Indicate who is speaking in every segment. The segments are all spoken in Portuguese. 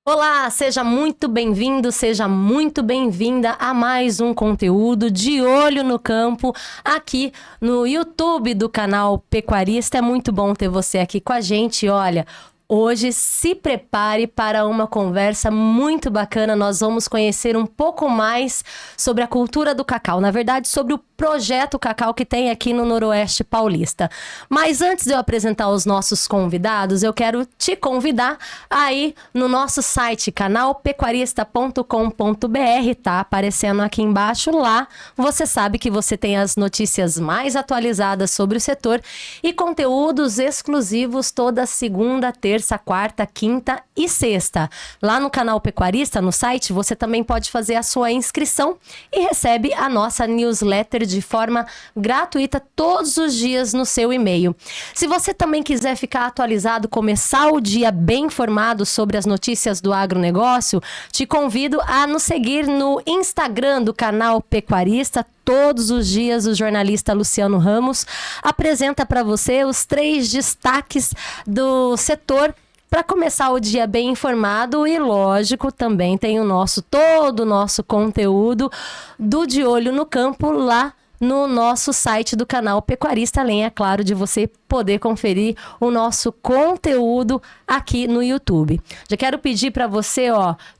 Speaker 1: Olá, seja muito bem-vindo, seja muito bem-vinda a mais um conteúdo de Olho no Campo aqui no YouTube do canal Pecuarista. É muito bom ter você aqui com a gente. Olha, hoje se prepare para uma conversa muito bacana. Nós vamos conhecer um pouco mais sobre a cultura do cacau, na verdade, sobre o projeto Cacau que tem aqui no Noroeste Paulista. Mas antes de eu apresentar os nossos convidados, eu quero te convidar aí no nosso site, canalpecuarista.com.br, tá aparecendo aqui embaixo. Lá você sabe que você tem as notícias mais atualizadas sobre o setor e conteúdos exclusivos toda segunda, terça, quarta, quinta e sexta. Lá no canal Pecuarista, no site, você também pode fazer a sua inscrição e recebe a nossa newsletter de forma gratuita todos os dias no seu e-mail. Se você também quiser ficar atualizado, começar o dia bem informado sobre as notícias do agronegócio, te convido a nos seguir no Instagram do canal Pecuarista. Todos os dias o jornalista Luciano Ramos apresenta para você os 3 destaques do setor para começar o dia bem informado. E lógico, também tem todo o nosso conteúdo do De Olho no Campo lá no nosso site do canal Pecuarista, além, é claro, de você poder conferir o nosso conteúdo aqui no YouTube. Já quero pedir para você,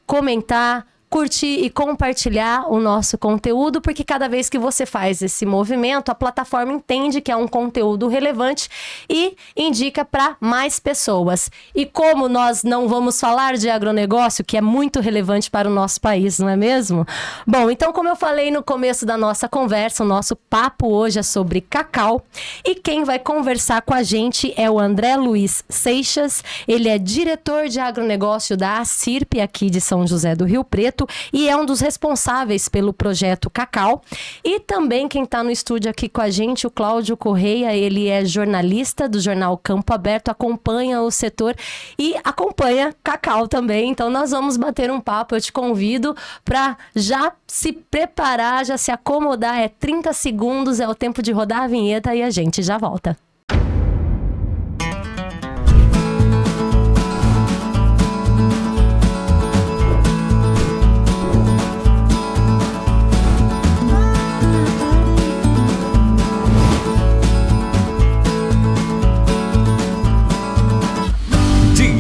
Speaker 1: comentar, curtir e compartilhar o nosso conteúdo, porque cada vez que você faz esse movimento, a plataforma entende que é um conteúdo relevante e indica para mais pessoas. E como nós não vamos falar de agronegócio, que é muito relevante para o nosso país, não é mesmo? Bom, então, como eu falei no começo da nossa conversa, o nosso papo hoje é sobre cacau, e quem vai conversar com a gente é o André Luiz Seixas. Ele é diretor de agronegócio da ACIRP aqui de São José do Rio Preto, e é um dos responsáveis pelo projeto Cacau. E também quem está no estúdio aqui com a gente, o Cláudio Correia, ele é jornalista do jornal Campo Aberto, acompanha o setor e acompanha Cacau também. Então nós vamos bater um papo. Eu te convido para já se preparar, já se acomodar. É 30 segundos, é o tempo de rodar a vinheta e a gente já volta.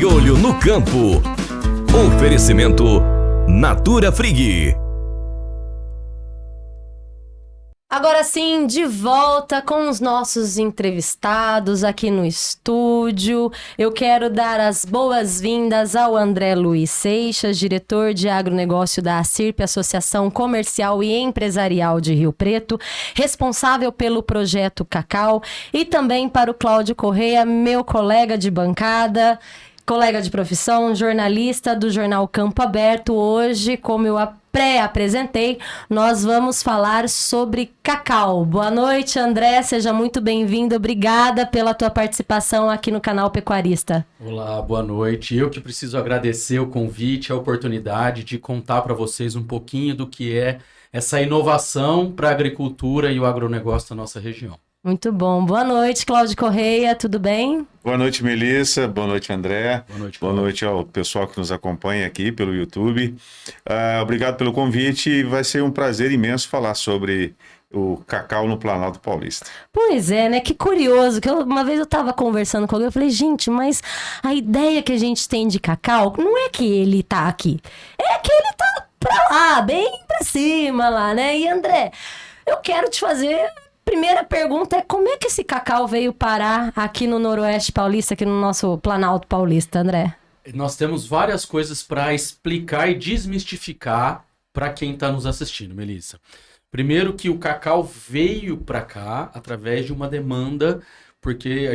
Speaker 2: Olho no Campo. Oferecimento Natura Frig.
Speaker 1: Agora sim, de volta com os nossos entrevistados aqui no estúdio. Eu quero dar as boas-vindas ao André Luiz Seixas, diretor de agronegócio da ACIRP, Associação Comercial e Empresarial de Rio Preto, responsável pelo projeto Cacau, e também para o Cláudio Correia, meu colega de bancada, colega de profissão, jornalista do jornal Campo Aberto. Hoje, como eu pré-apresentei, nós vamos falar sobre cacau. Boa noite, André, seja muito bem-vindo. Obrigada pela tua participação aqui no canal Pecuarista.
Speaker 3: Olá, boa noite. Eu que preciso agradecer o convite, a oportunidade de contar para vocês um pouquinho do que é essa inovação para a agricultura e o agronegócio da nossa região.
Speaker 1: Muito bom. Boa noite, Cláudio Correia, tudo bem?
Speaker 4: Boa noite, Melissa. Boa noite, André. Boa noite ao pessoal que nos acompanha aqui pelo YouTube. Obrigado pelo convite. Vai ser um prazer imenso falar sobre o cacau no Planalto Paulista.
Speaker 1: Pois é, né? Que curioso. Uma vez eu estava conversando com alguém, eu falei, gente, mas a ideia que a gente tem de cacau não é que ele tá aqui. É que ele tá pra lá, bem pra cima lá, né? E, André, eu quero te fazer... Primeira pergunta é como é que esse cacau veio parar aqui no Noroeste Paulista, aqui no nosso Planalto Paulista, André?
Speaker 3: Nós temos várias coisas para explicar e desmistificar para quem está nos assistindo, Melissa. Primeiro que o cacau veio para cá através de uma demanda, porque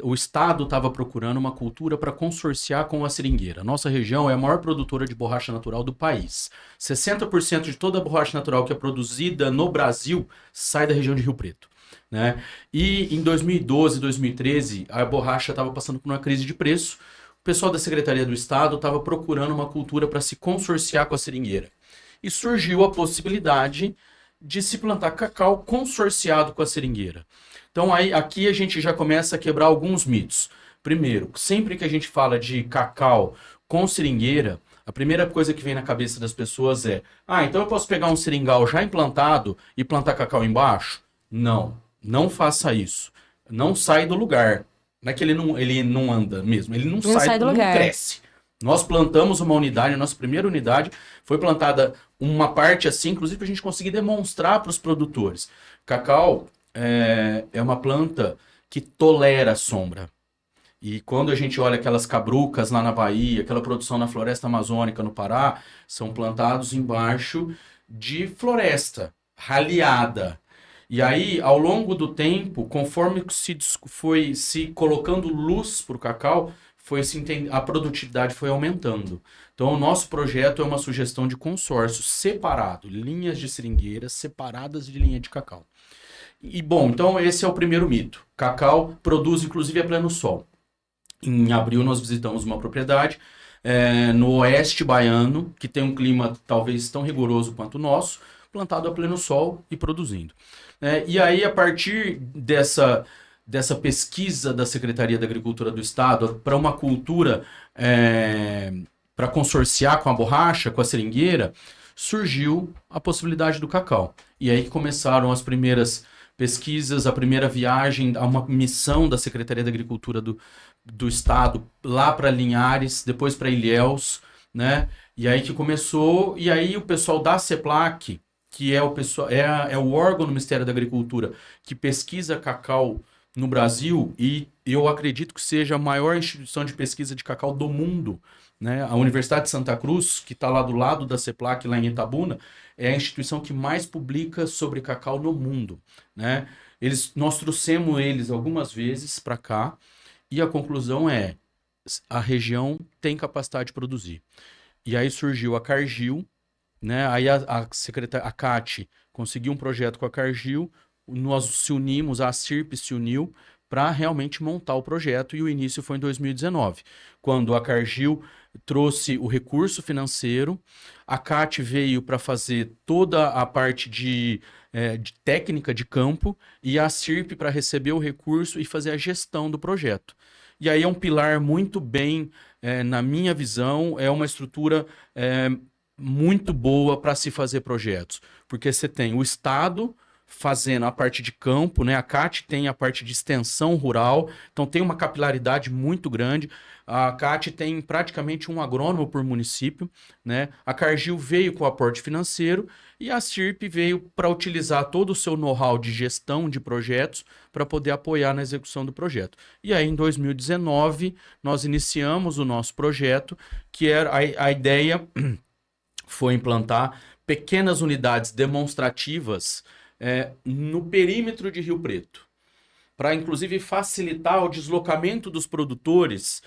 Speaker 3: o Estado estava procurando uma cultura para consorciar com a seringueira. Nossa região é a maior produtora de borracha natural do país. 60% de toda a borracha natural que é produzida no Brasil sai da região de Rio Preto, né? E em 2012, 2013, a borracha estava passando por uma crise de preço. O pessoal da Secretaria do Estado estava procurando uma cultura para se consorciar com a seringueira. E surgiu a possibilidade de se plantar cacau consorciado com a seringueira. Então aqui a gente já começa a quebrar alguns mitos. Primeiro, sempre que a gente fala de cacau com seringueira, A primeira coisa que vem na cabeça das pessoas é: então eu posso pegar um seringal já implantado e plantar cacau embaixo? Não, não faça isso. Não sai do lugar. Não é que ele não anda mesmo, ele não sai do lugar. Não cresce. Nós plantamos uma unidade, a nossa primeira unidade foi plantada uma parte assim, inclusive para a gente conseguir demonstrar para os produtores. Cacau é uma planta que tolera a sombra. E quando a gente olha aquelas cabrucas lá na Bahia, aquela produção na floresta amazônica no Pará, são plantados embaixo de floresta raleada. E aí, ao longo do tempo, conforme foi se colocando luz para o cacau, a produtividade foi aumentando. Então, o nosso projeto é uma sugestão de consórcio separado, linhas de seringueiras separadas de linha de cacau. E, bom, então esse é o primeiro mito. Cacau produz, inclusive, a pleno sol. Em abril, nós visitamos uma propriedade no oeste baiano, que tem um clima talvez tão rigoroso quanto o nosso, plantado a pleno sol e produzindo. E aí, a partir dessa pesquisa da Secretaria da Agricultura do Estado para uma cultura, para consorciar com a borracha, com a seringueira, surgiu a possibilidade do cacau. E aí que começaram as primeiras pesquisas, a primeira viagem, a uma missão da Secretaria da Agricultura do Estado lá para Linhares, depois para Ilhéus, né? E aí que começou, e aí o pessoal da CEPLAC, que é o órgão do Ministério da Agricultura que pesquisa cacau no Brasil, e eu acredito que seja a maior instituição de pesquisa de cacau do mundo, né? A Universidade de Santa Cruz, que está lá do lado da CEPLAC, lá em Itabuna, é a instituição que mais publica sobre cacau no mundo, né? Nós trouxemos eles algumas vezes para cá, e a conclusão é: a região tem capacidade de produzir. E aí surgiu a Cargill, né? Aí a CAT conseguiu um projeto com a Cargill, nós se unimos, a CIRP se uniu para realmente montar o projeto, e o início foi em 2019, quando a Cargill trouxe o recurso financeiro, a CAT veio para fazer toda a parte de técnica de campo, e a CIRP para receber o recurso e fazer a gestão do projeto. E aí é um pilar muito bem, na minha visão, é uma estrutura muito boa para se fazer projetos, porque você tem o Estado fazendo a parte de campo, né? A CAT tem a parte de extensão rural, então tem uma capilaridade muito grande. A CAT tem praticamente um agrônomo por município, né? A Cargill veio com o aporte financeiro e a CIRP veio para utilizar todo o seu know-how de gestão de projetos para poder apoiar na execução do projeto. E aí, em 2019, nós iniciamos o nosso projeto, que era a ideia foi implantar pequenas unidades demonstrativas no perímetro de Rio Preto, para inclusive facilitar o deslocamento dos produtores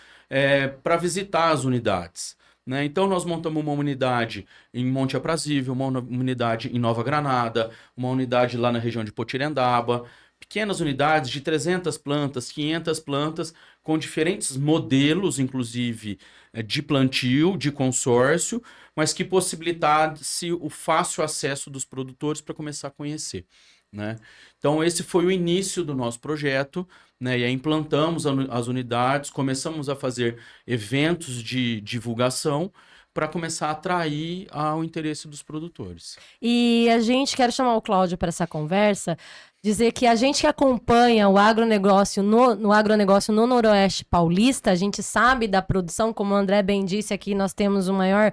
Speaker 3: para visitar as unidades, né? Então nós montamos uma unidade em Monte Aprazível, uma unidade em Nova Granada, uma unidade lá na região de Potirendaba, pequenas unidades de 300 plantas, 500 plantas, com diferentes modelos, inclusive de plantio, de consórcio, mas que possibilitasse o fácil acesso dos produtores para começar a conhecer, né? Então esse foi o início do nosso projeto, né? E aí implantamos as unidades, começamos a fazer eventos de divulgação para começar a atrair o interesse dos produtores.
Speaker 1: E quero chamar o Cláudio para essa conversa, dizer que a gente que acompanha o agronegócio no agronegócio no Noroeste Paulista, a gente sabe da produção, como o André bem disse aqui, nós temos o maior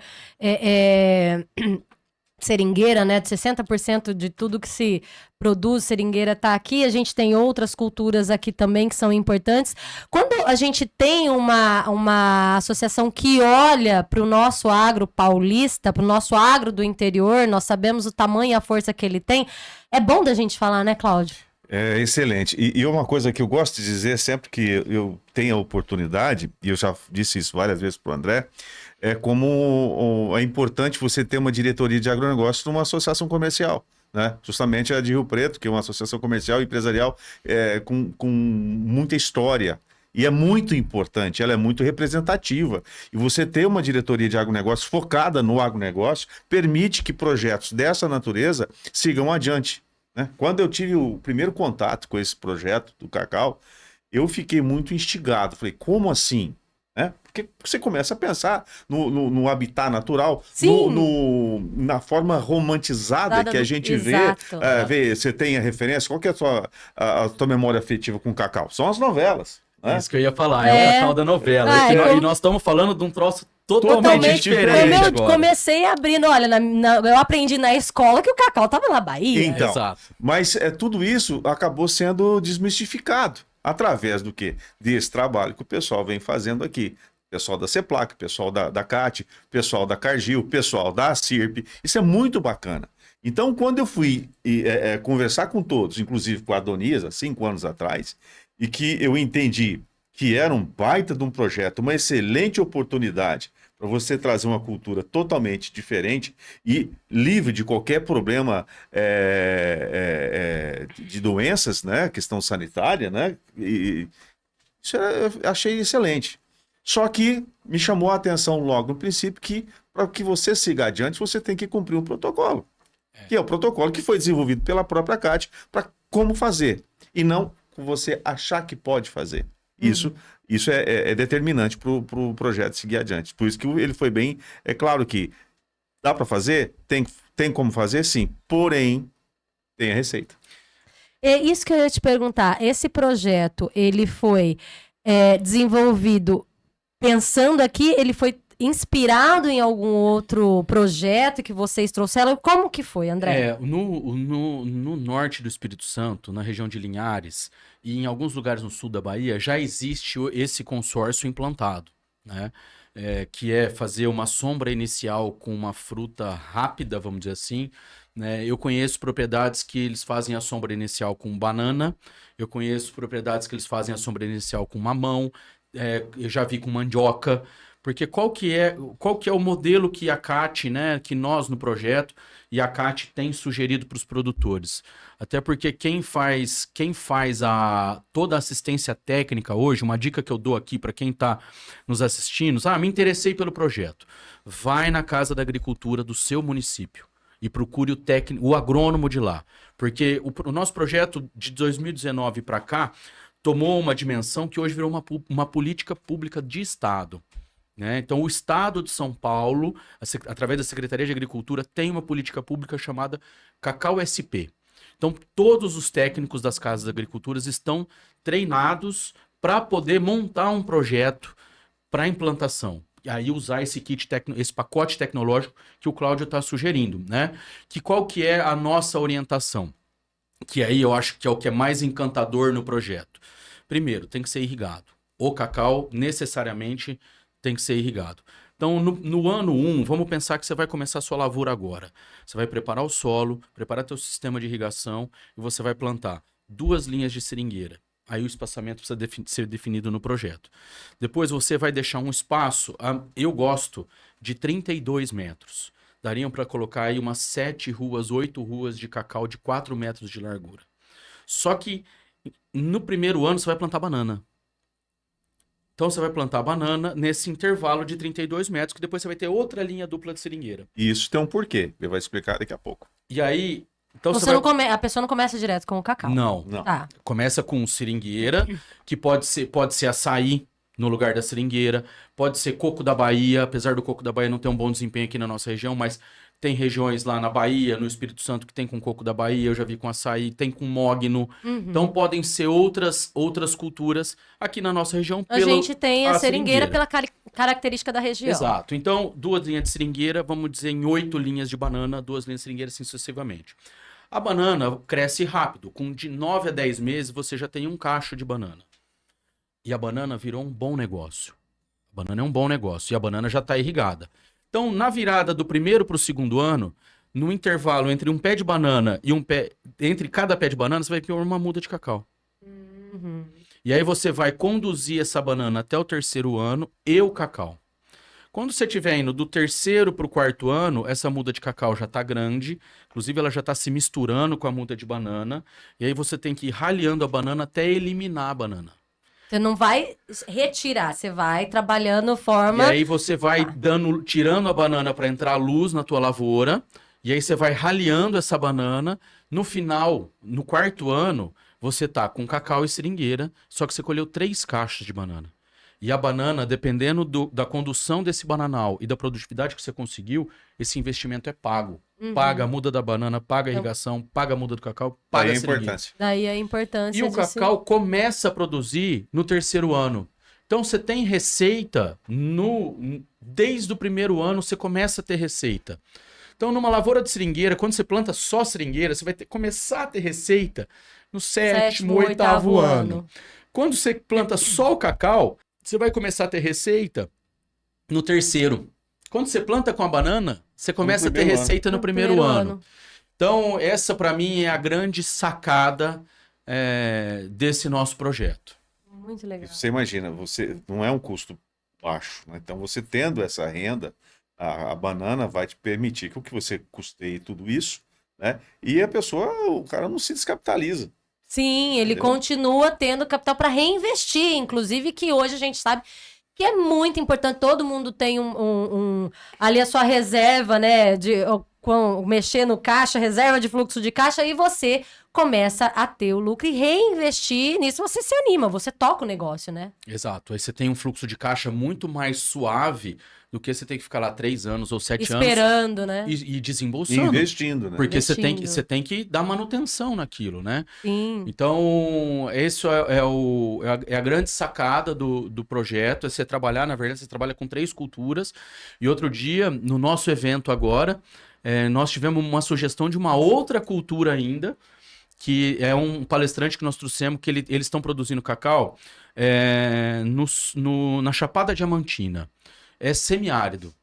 Speaker 1: seringueira, né? De 60% de tudo que se produz, seringueira está aqui. A gente tem outras culturas aqui também que são importantes. Quando a gente tem uma associação que olha para o nosso agro paulista, para o nosso agro do interior, nós sabemos o tamanho e a força que ele tem. É bom da gente falar, né, Cláudio?
Speaker 4: É excelente. E uma coisa que eu gosto de dizer sempre que eu tenho a oportunidade, e eu já disse isso várias vezes para o André, é como é importante você ter uma diretoria de agronegócio numa associação comercial, né? Justamente a de Rio Preto, que é uma associação comercial e empresarial com muita história. E é muito importante, ela é muito representativa. E você ter uma diretoria de agronegócio focada no agronegócio permite que projetos dessa natureza sigam adiante, né? Quando eu tive o primeiro contato com esse projeto do cacau, eu fiquei muito instigado. Falei, como assim? Porque você começa a pensar no habitat natural,
Speaker 1: Sim.
Speaker 4: na forma romantizada que a gente
Speaker 1: Exato.
Speaker 4: vê. Você tem a referência, qual que é a tua memória afetiva com o cacau? São as novelas. Né?
Speaker 3: Isso que eu ia falar, é o cacau da novela. E nós estamos falando de um troço totalmente diferente agora.
Speaker 1: Comecei abrindo, olha, eu aprendi na escola que o cacau tava na Bahia.
Speaker 4: Então,
Speaker 3: Exato.
Speaker 4: mas tudo isso acabou sendo desmistificado através do quê? Desse trabalho que o pessoal vem fazendo aqui. Pessoal da CEPLAC, pessoal da CAT, pessoal da Cargill, pessoal da CIRP. Isso é muito bacana. Então, quando eu fui conversar com todos, inclusive com a Adonias, há 5 anos atrás, e que eu entendi que era um baita de um projeto, uma excelente oportunidade para você trazer uma cultura totalmente diferente e livre de qualquer problema de doenças, né? Questão sanitária, né? E isso eu achei excelente. Só que me chamou a atenção logo no princípio que para que você siga adiante, você tem que cumprir um protocolo. Que é o protocolo que foi desenvolvido pela própria CAT para como fazer. E não você achar que pode fazer. Isso é determinante para o projeto seguir adiante. Por isso que ele foi bem... É claro que dá para fazer? Tem como fazer? Sim. Porém, tem a receita.
Speaker 1: É isso que eu ia te perguntar. Esse projeto, ele foi desenvolvido pensando aqui, ele foi inspirado em algum outro projeto que vocês trouxeram? Como que foi, André?
Speaker 3: No norte do Espírito Santo, na região de Linhares, e em alguns lugares no sul da Bahia, já existe esse consórcio implantado, né? Que é fazer uma sombra inicial com uma fruta rápida, vamos dizer assim, né? Eu conheço propriedades que eles fazem a sombra inicial com banana, eu conheço propriedades que eles fazem a sombra inicial com mamão, eu já vi com mandioca. Porque qual que é o modelo que a CAT, né, que nós no projeto e a CAT tem sugerido para os produtores? Até porque quem faz toda a assistência técnica hoje, uma dica que eu dou aqui para quem está nos assistindo, me interessei pelo projeto. Vai na Casa da Agricultura do seu município e procure o agrônomo de lá. Porque o nosso projeto de 2019 para cá tomou uma dimensão que hoje virou uma política pública de Estado. Né? Então, o Estado de São Paulo, através da Secretaria de Agricultura, tem uma política pública chamada Cacau SP. Então, todos os técnicos das casas de agricultura estão treinados para poder montar um projeto para implantação. E aí usar esse pacote tecnológico que o Cláudio está sugerindo. Né? Qual que é a nossa orientação? Que aí eu acho que é o que é mais encantador no projeto. Primeiro, tem que ser irrigado. O cacau, necessariamente, tem que ser irrigado. Então, no ano 1, vamos pensar que você vai começar a sua lavoura agora. Você vai preparar o solo, preparar teu sistema de irrigação e você vai plantar 2 linhas de seringueira. Aí o espaçamento precisa ser definido no projeto. Depois você vai deixar um espaço, eu gosto de 32 metros. Dariam para colocar aí umas 7 ruas, 8 ruas de cacau de 4 metros de largura. Só que no primeiro ano você vai plantar banana. Então você vai plantar banana nesse intervalo de 32 metros, que depois você vai ter outra linha dupla de seringueira.
Speaker 4: E isso tem um porquê, ele vai explicar daqui a pouco.
Speaker 3: E aí... Então
Speaker 1: a pessoa não começa direto com o cacau.
Speaker 3: Não.
Speaker 1: Tá.
Speaker 3: Começa com seringueira, que pode ser açaí no lugar da seringueira, pode ser coco da Bahia, apesar do coco da Bahia não ter um bom desempenho aqui na nossa região, mas tem regiões lá na Bahia, no Espírito Santo, que tem com coco da Bahia, eu já vi com açaí, tem com mogno. Então podem ser outras culturas aqui na nossa região.
Speaker 1: A gente tem a seringueira pela característica da região.
Speaker 3: Exato. Então, 2 linhas de seringueira, vamos dizer em 8 linhas de banana, 2 linhas de seringueira, assim sucessivamente. A banana cresce rápido, com de 9 a 10 meses você já tem um cacho de banana. E a banana virou um bom negócio. A banana é um bom negócio e a banana já está irrigada. Então, na virada do primeiro para o segundo ano, no intervalo entre um pé de banana e entre cada pé de banana, você vai pôr uma muda de cacau. E aí você vai conduzir essa banana até o 3º ano e o cacau. Quando você estiver indo do 3º para o 4º ano, essa muda de cacau já está grande, inclusive ela já está se misturando com a muda de banana, e aí você tem que ir ralhando a banana até eliminar a banana.
Speaker 1: Você não vai retirar, você vai trabalhando forma...
Speaker 3: E aí você vai tirando a banana para entrar luz na tua lavoura, e aí você vai ralhando essa banana. No final, no 4º ano, você tá com cacau e seringueira, só que você colheu 3 caixas de banana. E a banana, dependendo da condução desse bananal e da produtividade que você conseguiu, esse investimento é pago. Paga a muda da banana, paga a irrigação, paga a muda do cacau, paga a seringueira.
Speaker 1: Daí a importância
Speaker 3: E o cacau começa a produzir no 3º ano. Então você tem receita desde o 1º ano, você começa a ter receita. Então numa lavoura de seringueira, quando você planta só seringueira, você vai começar a ter receita no 7º, 8º ano. Quando você planta só o cacau, você vai começar a ter receita no 3º. Quando você planta com a banana, você começa a ter receita no 1º ano. Então, essa para mim é a grande sacada desse nosso projeto.
Speaker 1: Muito legal.
Speaker 4: Você imagina, não é um custo baixo, né? Então, você tendo essa renda, a banana vai te permitir que o que você custeie tudo isso, né? E o cara não se descapitaliza.
Speaker 1: Sim, ele continua tendo capital para reinvestir, inclusive que hoje a gente sabe que é muito importante, todo mundo tem ali a sua reserva, né, mexer no caixa, reserva de fluxo de caixa, e você começa a ter o lucro e reinvestir nisso, você se anima, você toca o negócio, né?
Speaker 3: Exato, aí você tem um fluxo de caixa muito mais suave do que você tem que ficar lá 3 anos ou 7 anos.
Speaker 1: Esperando, né?
Speaker 3: E desembolsando.
Speaker 4: Investindo, né?
Speaker 3: Porque você tem que dar manutenção naquilo, né?
Speaker 1: Sim.
Speaker 3: Então, isso é a grande sacada do projeto, é você trabalhar, na verdade, você trabalha com 3 culturas. E outro dia, no nosso evento agora, nós tivemos uma sugestão de uma outra cultura ainda, que é um palestrante que nós trouxemos, que eles estão produzindo cacau na Chapada Diamantina. É semiárido.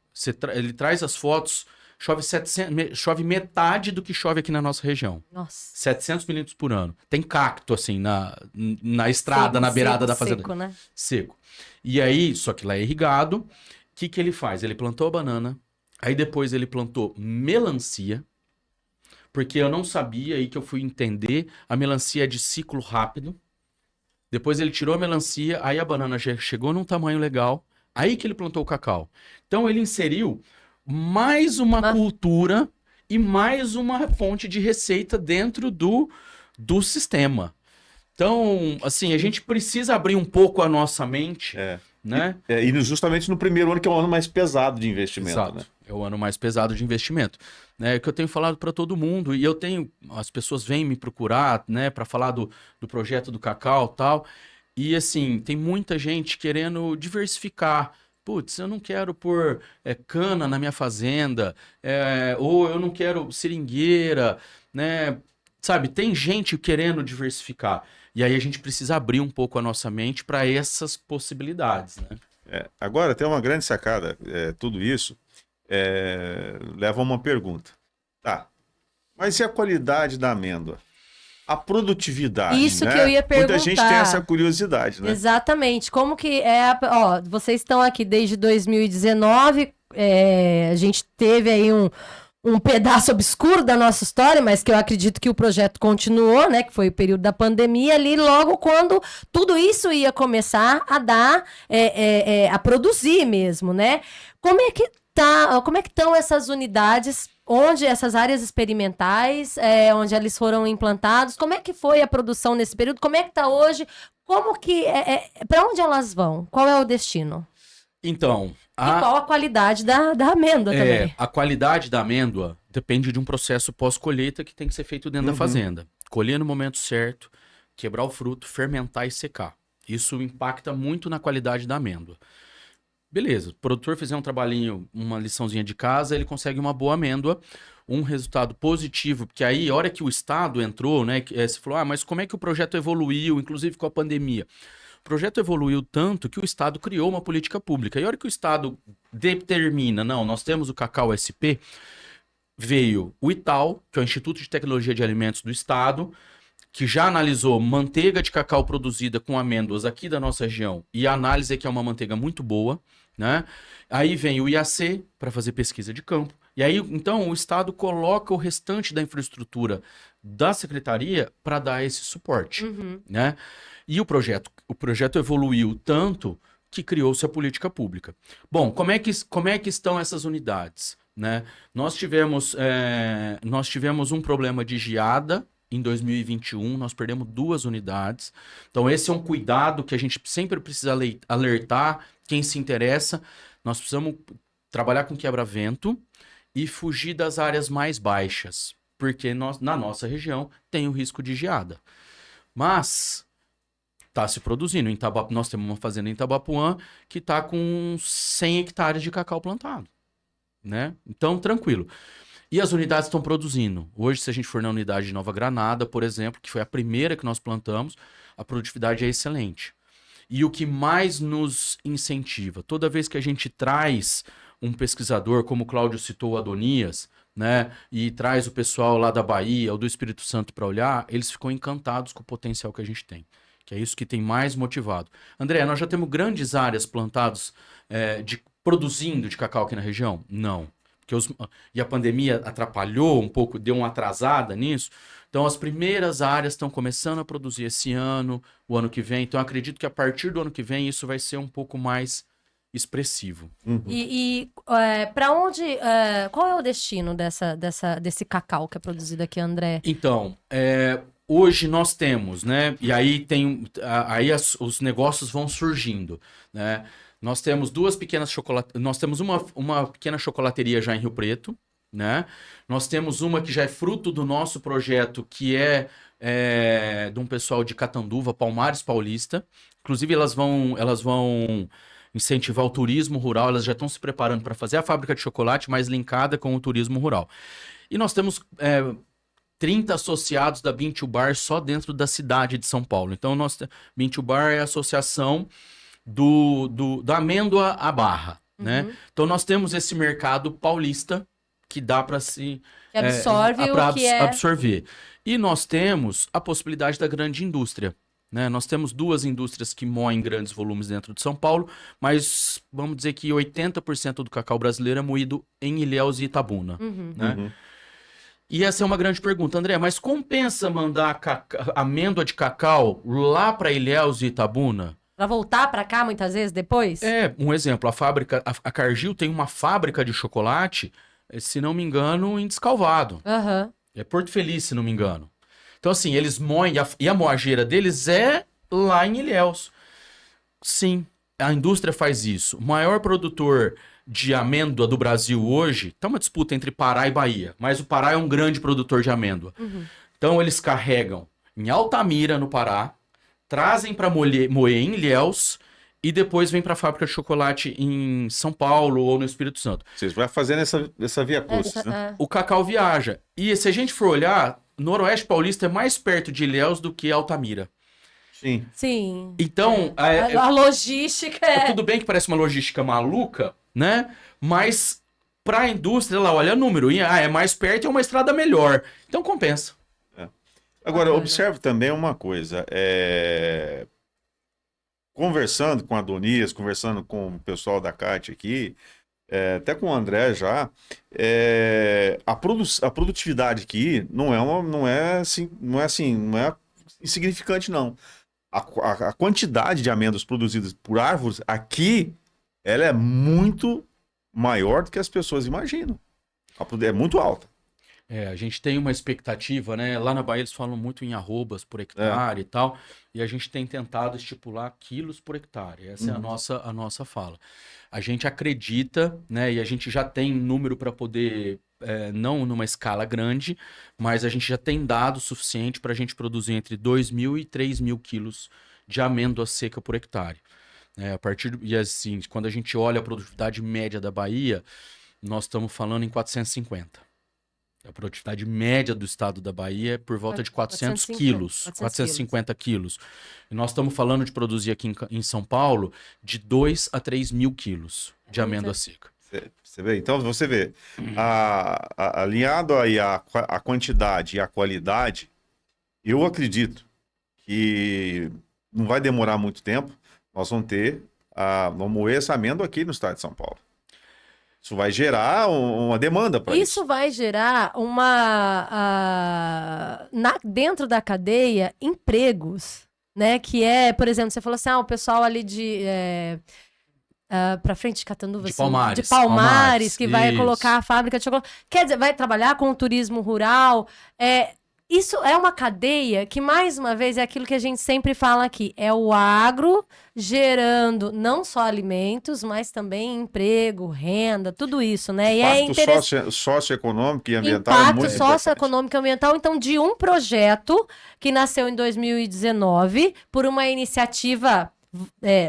Speaker 3: Ele traz as fotos, chove metade do que chove aqui na nossa região.
Speaker 1: Nossa.
Speaker 3: 700 milímetros por ano. Tem cacto, assim, na estrada, na beirada da fazenda.
Speaker 1: Seco, né?
Speaker 3: Seco. E aí, só que lá é irrigado. O que ele faz? Ele plantou a banana, aí depois ele plantou melancia, porque eu não sabia, aí que eu fui entender, a melancia é de ciclo rápido. Depois ele tirou a melancia, aí a banana já chegou num tamanho legal, aí que ele plantou o cacau. Então ele inseriu mais uma cultura e mais uma fonte de receita dentro do sistema. Então, assim, a gente precisa abrir um pouco a nossa mente, né?
Speaker 4: E justamente no 1º ano, que é o ano mais pesado de investimento.
Speaker 3: Exato.
Speaker 4: Né?
Speaker 3: É o ano mais pesado de investimento. É que eu tenho falado para todo mundo, e as pessoas vêm me procurar, né, para falar do projeto do cacau e tal, e assim, tem muita gente querendo diversificar. Putz, eu não quero pôr cana na minha fazenda, ou eu não quero seringueira, né? Sabe, tem gente querendo diversificar. E aí a gente precisa abrir um pouco a nossa mente para essas possibilidades, né?
Speaker 4: Agora, tem uma grande sacada, tudo isso leva a uma pergunta. Tá, mas e a qualidade da amêndoa? A produtividade,
Speaker 1: Isso,
Speaker 4: né?
Speaker 1: que eu ia perguntar.
Speaker 4: Muita gente tem essa curiosidade, né?
Speaker 1: Exatamente. Como que vocês estão aqui desde 2019, a gente teve aí um pedaço obscuro da nossa história, mas que eu acredito que o projeto continuou, né? Que foi o período da pandemia ali, logo quando tudo isso ia começar a dar, a produzir mesmo, né? Como é que estão essas unidades, onde essas áreas experimentais, onde eles foram implantados? Como é que foi a produção nesse período? Como é que está hoje? Como que para onde elas vão? Qual é o destino?
Speaker 3: Então,
Speaker 1: e qual a qualidade da amêndoa também?
Speaker 3: A qualidade da amêndoa depende de um processo pós-colheita que tem que ser feito dentro da fazenda. Colher no momento certo, quebrar o fruto, fermentar e secar. Isso impacta muito na qualidade da amêndoa. Beleza, o produtor fizer um trabalhinho, uma liçãozinha de casa, ele consegue uma boa amêndoa, um resultado positivo, porque aí, a hora que o Estado entrou, né, você falou, mas como é que o projeto evoluiu, inclusive com a pandemia? O projeto evoluiu tanto que o Estado criou uma política pública. E a hora que o Estado determina, não, nós temos o Cacau SP, veio o ITAL, que é o Instituto de Tecnologia de Alimentos do Estado, que já analisou manteiga de cacau produzida com amêndoas aqui da nossa região, e a análise é que é uma manteiga muito boa, né? Aí vem o IAC para fazer pesquisa de campo. E aí, então, o Estado coloca o restante da infraestrutura da secretaria para dar esse suporte, né? E o projeto evoluiu tanto que criou-se a política pública. Bom, como é que estão essas unidades, né? Nós tivemos um problema de geada em 2021, nós perdemos 2 unidades. Então, esse é um cuidado que a gente sempre precisa alertar quem se interessa. Nós precisamos trabalhar com quebra-vento e fugir das áreas mais baixas, porque na nossa região tem o risco de geada. Mas está se produzindo. Nós temos uma fazenda em Itabapuã que está com 100 hectares de cacau plantado, né? Então, tranquilo. E as unidades estão produzindo. Hoje, se a gente for na unidade de Nova Granada, por exemplo, que foi a primeira que nós plantamos, a produtividade é excelente. E o que mais nos incentiva, toda vez que a gente traz um pesquisador, como o Cláudio citou, o Adonias, né, e traz o pessoal lá da Bahia ou do Espírito Santo para olhar, eles ficam encantados com o potencial que a gente tem. Que é isso que tem mais motivado. André, nós já temos grandes áreas plantadas produzindo de cacau aqui na região? Não. E a pandemia atrapalhou um pouco, deu uma atrasada nisso. Então, as primeiras áreas estão começando a produzir esse ano, o ano que vem. Então, eu acredito que a partir do ano que vem isso vai ser um pouco mais expressivo.
Speaker 1: Uhum. Para onde... qual é o destino desse cacau que é produzido aqui, André?
Speaker 3: Então, hoje nós temos, né? E aí os negócios vão surgindo, né? Nós temos 2 pequenas nós temos uma pequena chocolateria já em Rio Preto, né? Nós temos uma que já é fruto do nosso projeto, que é de um pessoal de Catanduva, Palmares Paulista. Inclusive, elas vão incentivar o turismo rural, elas já estão se preparando para fazer a fábrica de chocolate, mais linkada com o turismo rural. E nós temos 30 associados da Bean to Bar só dentro da cidade de São Paulo. Então, Bean to Bar é a associação da amêndoa à barra, né? Então, nós temos esse mercado paulista que dá para se...
Speaker 1: Que absorve o que é...
Speaker 3: absorver. E nós temos a possibilidade da grande indústria, né? Nós temos 2 indústrias que moem grandes volumes dentro de São Paulo, mas vamos dizer que 80% do cacau brasileiro é moído em Ilhéus e Itabuna, né? Uhum. E essa é uma grande pergunta, André, mas compensa mandar amêndoa de cacau lá para Ilhéus e Itabuna?
Speaker 1: Para voltar para cá muitas vezes depois?
Speaker 3: Um exemplo, a Cargill tem uma fábrica de chocolate, se não me engano, em Descalvado.
Speaker 1: Uhum.
Speaker 3: É Porto Feliz, se não me engano. Então, assim, eles moem, e a moageira deles é lá em Ilhéus. Sim, a indústria faz isso. O maior produtor de amêndoa do Brasil hoje, está uma disputa entre Pará e Bahia, mas o Pará é um grande produtor de amêndoa. Uhum. Então, eles carregam em Altamira, no Pará, trazem para moer em Ilhéus e depois vem para a fábrica de chocolate em São Paulo ou no Espírito Santo.
Speaker 4: Vocês vão fazendo essa via cruzes, né?
Speaker 3: O cacau viaja. E se a gente for olhar, Noroeste Paulista é mais perto de Ilhéus do que Altamira.
Speaker 4: Sim.
Speaker 1: Sim.
Speaker 3: Então...
Speaker 1: A logística
Speaker 3: Tudo bem que parece uma logística maluca, né? Mas para a indústria, ela olha o número. É mais perto e é uma estrada melhor. Então compensa.
Speaker 4: Agora, observe também uma coisa. Conversando com a Adonias, conversando com o pessoal da CAT aqui, até com o André já, a produtividade aqui não é insignificante, não. A quantidade de amêndoas produzidas por árvores aqui, ela é muito maior do que as pessoas imaginam. É muito alta.
Speaker 3: A gente tem uma expectativa, né? Lá na Bahia eles falam muito em arrobas por hectare e tal, e a gente tem tentado estipular quilos por hectare. Essa é a nossa fala. A gente acredita, né? E a gente já tem número para poder, não numa escala grande, mas a gente já tem dado suficiente para a gente produzir entre 2.000 e 3.000 quilos de amêndoa seca por hectare. E assim, quando a gente olha a produtividade média da Bahia, nós estamos falando em 450. A produtividade média do estado da Bahia é por volta de 400 quilos, 450 quilos. E nós estamos falando de produzir aqui em São Paulo de 2 a 3 mil quilos de amêndoa seca.
Speaker 4: Você vê? Então, você vê, alinhado aí a quantidade e a qualidade, eu acredito que não vai demorar muito tempo, nós vamos moer essa amêndoa aqui no estado de São Paulo. Isso vai gerar uma demanda para isso.
Speaker 1: Isso vai gerar dentro da cadeia, empregos, né? Que por exemplo, você falou assim, o pessoal ali para frente de Catanduva,
Speaker 3: de Palmares,
Speaker 1: de Palmares que vai
Speaker 3: isso.
Speaker 1: colocar a fábrica de chocolate. Quer dizer, vai trabalhar com o turismo rural. Isso é uma cadeia que, mais uma vez, é aquilo que a gente sempre fala aqui. É o agro gerando não só alimentos, mas também emprego, renda, tudo isso, né? E é
Speaker 4: Impacto socioeconômico e ambiental é muito
Speaker 1: impacto socioeconômico e ambiental, então, de um projeto que nasceu em 2019 por uma iniciativa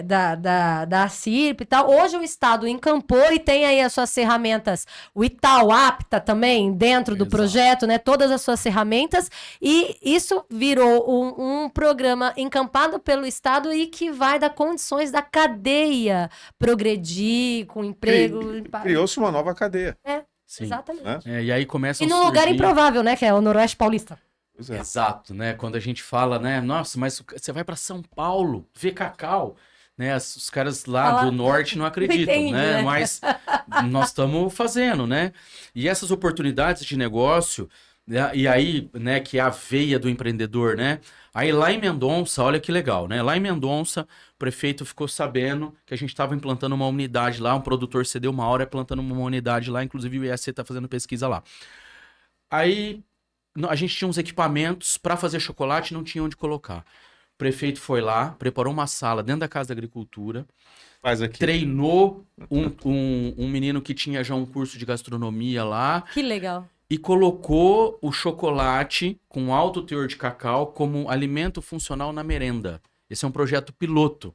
Speaker 1: da CIRP e tal. Hoje o Estado encampou e tem aí as suas ferramentas, o Itaú Apta também dentro do projeto, né? Todas as suas ferramentas, e isso virou um programa encampado pelo Estado e que vai dar condições da cadeia progredir com emprego.
Speaker 4: Criou-se uma nova cadeia.
Speaker 3: Sim.
Speaker 1: Exatamente.
Speaker 3: E aí começa
Speaker 1: E num lugar improvável, né? Que é o Noroeste Paulista.
Speaker 3: Exato, né? Quando a gente fala, né? Nossa, mas você vai para São Paulo ver cacau, né? Os caras lá do norte não acreditam,
Speaker 1: entende,
Speaker 3: né? Mas nós estamos fazendo, né? E essas oportunidades de negócio, né? E aí, né? Que é a veia do empreendedor, né? Aí lá em Mendonça, olha que legal, né? Lá em Mendonça, o prefeito ficou sabendo que a gente estava implantando uma unidade lá, um produtor cedeu uma hora plantando uma unidade lá, inclusive o IAC está fazendo pesquisa lá. Aí a gente tinha uns equipamentos para fazer chocolate e não tinha onde colocar. O prefeito foi lá, preparou uma sala dentro da Casa da Agricultura, treinou um menino que tinha já um curso de gastronomia lá.
Speaker 1: Que legal.
Speaker 3: E colocou o chocolate com alto teor de cacau como alimento funcional na merenda. Esse é um projeto piloto,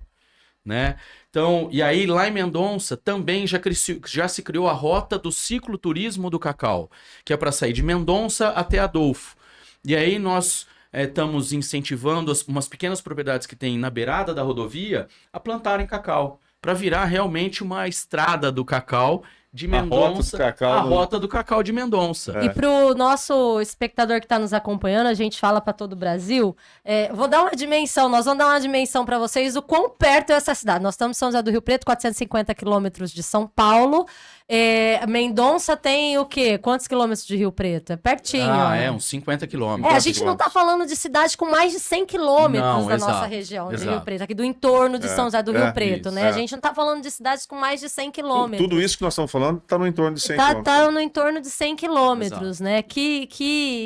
Speaker 3: né? Então, e aí lá em Mendonça também já se criou a rota do cicloturismo do cacau, que é para sair de Mendonça até Adolfo. E aí nós estamos incentivando umas pequenas propriedades que tem na beirada da rodovia a plantarem cacau, para virar realmente uma estrada do cacau de Mendonça, a rota do cacau de Mendonça.
Speaker 1: E pro nosso espectador que está nos acompanhando, a gente fala para todo o Brasil, vou dar uma dimensão, nós vamos dar uma dimensão para vocês do quão perto é essa cidade. Nós estamos em São José do Rio Preto, 450 quilômetros de São Paulo. Mendonça tem o quê? Quantos quilômetros de Rio Preto? É pertinho.
Speaker 3: Uns 50 quilômetros.
Speaker 1: A gente não está falando de cidade com mais de 100 quilômetros da nossa região de Rio Preto, aqui do entorno de São José do Rio Preto, né? A gente não está falando de cidades com mais de 100 quilômetros.
Speaker 4: Tudo isso que nós estamos falando está no entorno de 100 quilômetros.
Speaker 1: Está no entorno de 100 quilômetros, né?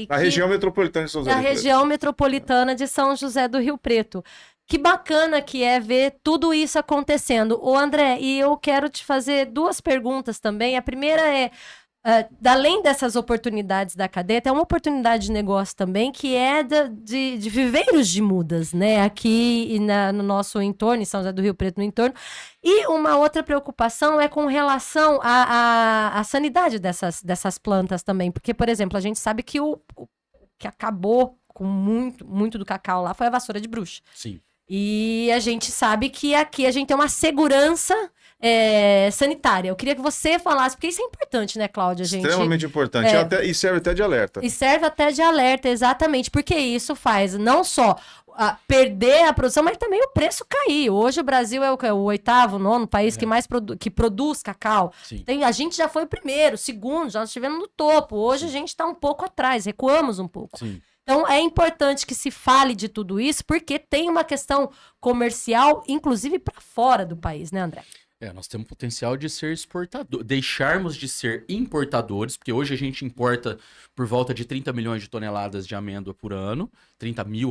Speaker 4: Na região metropolitana de São José do Rio Preto.
Speaker 1: região metropolitana de São José do Rio Preto. Que bacana que é ver tudo isso acontecendo. Ô André, e eu quero te fazer duas perguntas também. A primeira é, além dessas oportunidades da cadeia, tem uma oportunidade de negócio também, que é de viveiros de mudas, né? Aqui no nosso entorno, em São José do Rio Preto, no entorno. E uma outra preocupação é com relação à sanidade dessas plantas também. Porque, por exemplo, a gente sabe que o que acabou com muito do cacau lá foi a vassoura de bruxa.
Speaker 3: Sim.
Speaker 1: E a gente sabe que aqui a gente tem uma segurança sanitária. Eu queria que você falasse, porque isso é importante, né, Cláudia?
Speaker 4: Extremamente importante. E serve até de alerta.
Speaker 1: E serve até de alerta, exatamente, porque isso faz não só perder a produção, mas também o preço cair. Hoje o Brasil é o 8º, 9º país que mais produz cacau. A gente já foi o primeiro, segundo, já estivemos no topo. Hoje a gente está um pouco atrás, recuamos um pouco.
Speaker 3: Sim.
Speaker 1: Então, é importante que se fale de tudo isso, porque tem uma questão comercial, inclusive para fora do país, né, André?
Speaker 3: Nós temos potencial de ser exportador, deixarmos de ser importadores, porque hoje a gente importa por volta de 30 milhões de toneladas de amêndoa por ano, 30 mil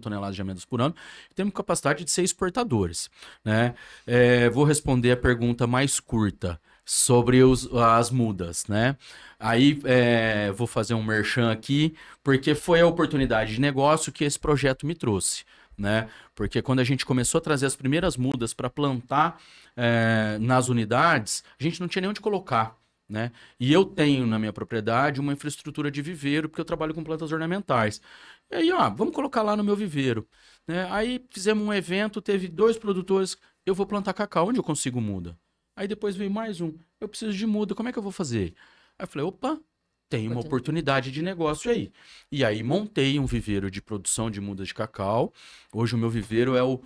Speaker 3: toneladas de amêndoas por ano, e temos capacidade de ser exportadores, né? Vou responder a pergunta mais curta sobre as mudas, né? Aí vou fazer um merchan aqui, porque foi a oportunidade de negócio que esse projeto me trouxe, né? Porque quando a gente começou a trazer as primeiras mudas para plantar nas unidades, a gente não tinha nem onde colocar, né? E eu tenho na minha propriedade uma infraestrutura de viveiro, porque eu trabalho com plantas ornamentais. E aí, vamos colocar lá no meu viveiro, né? Aí fizemos um evento, teve 2 produtores, eu vou plantar cacau, onde eu consigo muda? Aí depois veio mais um, eu preciso de muda, como é que eu vou fazer? Aí eu falei, opa, tem uma oportunidade de negócio aí. E aí montei um viveiro de produção de mudas de cacau. Hoje o meu viveiro é o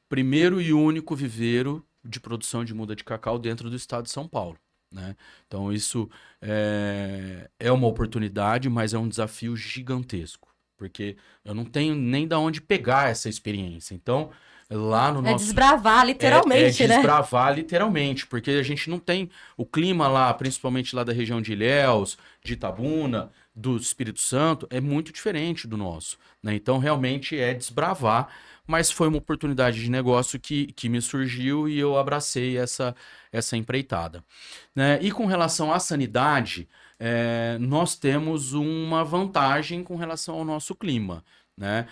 Speaker 3: primeiro e único viveiro de produção de muda de cacau dentro do estado de São Paulo, né? Então isso é uma oportunidade, mas é um desafio gigantesco, porque eu não tenho nem de onde pegar essa experiência. Então, lá no nosso...
Speaker 1: desbravar literalmente, né?
Speaker 3: Desbravar literalmente, porque a gente não tem o clima lá, principalmente lá da região de Ilhéus, de Itabuna, do Espírito Santo, é muito diferente do nosso, né? Então, realmente é desbravar, mas foi uma oportunidade de negócio que me surgiu e eu abracei essa empreitada, né? E com relação à sanidade, nós temos uma vantagem com relação ao nosso clima, né?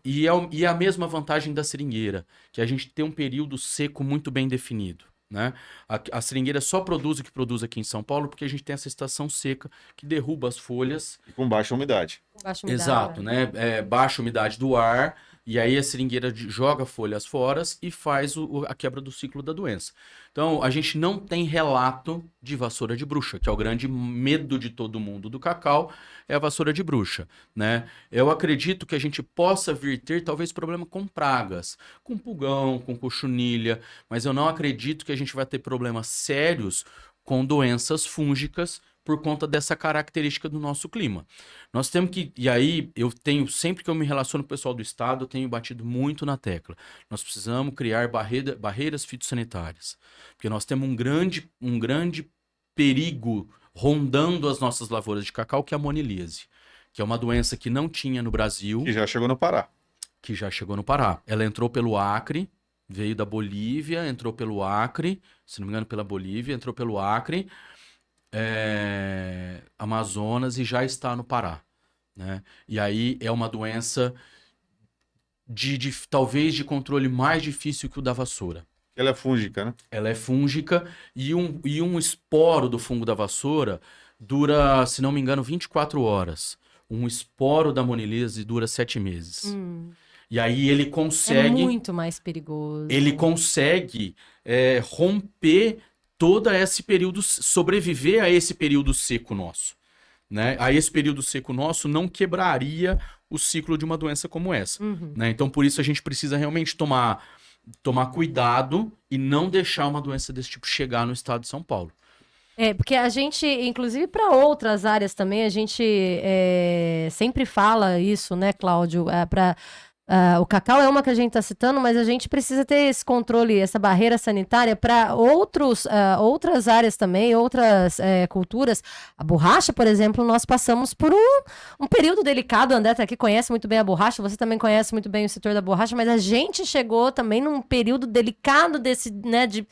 Speaker 3: E a mesma vantagem da seringueira, que a gente tem um período seco muito bem definido, né? A seringueira só produz o que produz aqui em São Paulo porque a gente tem essa estação seca que derruba as folhas.
Speaker 4: E com baixa umidade.
Speaker 1: Baixa umidade,
Speaker 3: Exato, né? Baixa umidade do ar, e aí a seringueira joga folhas fora e faz a quebra do ciclo da doença. Então, a gente não tem relato de vassoura de bruxa, que é o grande medo de todo mundo do cacau, é a vassoura de bruxa, né? Eu acredito que a gente possa vir ter, talvez, problema com pragas, com pulgão, com cochonilha, mas eu não acredito que a gente vai ter problemas sérios com doenças fúngicas por conta dessa característica do nosso clima. Nós temos que, e aí sempre que eu me relaciono com o pessoal do estado, eu tenho batido muito na tecla. Nós precisamos criar barreiras fitossanitárias, porque nós temos um grande perigo rondando as nossas lavouras de cacau, que é a monilíase, que é uma doença que não tinha no Brasil.
Speaker 4: Que já chegou no Pará.
Speaker 3: Que já chegou no Pará. Ela entrou pelo Acre, veio da Bolívia, entrou pelo Acre, se não me engano pela Bolívia, entrou pelo Acre, Amazonas, e já está no Pará, né? E aí é uma doença talvez de controle mais difícil que o da vassoura.
Speaker 4: Ela é fúngica, né?
Speaker 3: Ela é fúngica e um esporo do fungo da vassoura dura, se não me engano, 24 horas. Um esporo da monilíase dura 7 meses. E aí ele consegue...
Speaker 1: É muito mais perigoso.
Speaker 3: Ele consegue romper todo esse período, sobreviver a esse período seco nosso, né? A esse período seco nosso não quebraria o ciclo de uma doença como essa, né? Então, por isso a gente precisa realmente tomar cuidado e não deixar uma doença desse tipo chegar no estado de São Paulo.
Speaker 1: Porque a gente, inclusive para outras áreas também, a gente sempre fala isso, né, Cláudio? O cacau é uma que a gente está citando, mas a gente precisa ter esse controle, essa barreira sanitária para outras áreas também, outras culturas. A borracha, por exemplo, nós passamos por um período delicado. O André tá aqui, conhece muito bem a borracha, você também conhece muito bem o setor da borracha, mas a gente chegou também num período delicado desse, né, de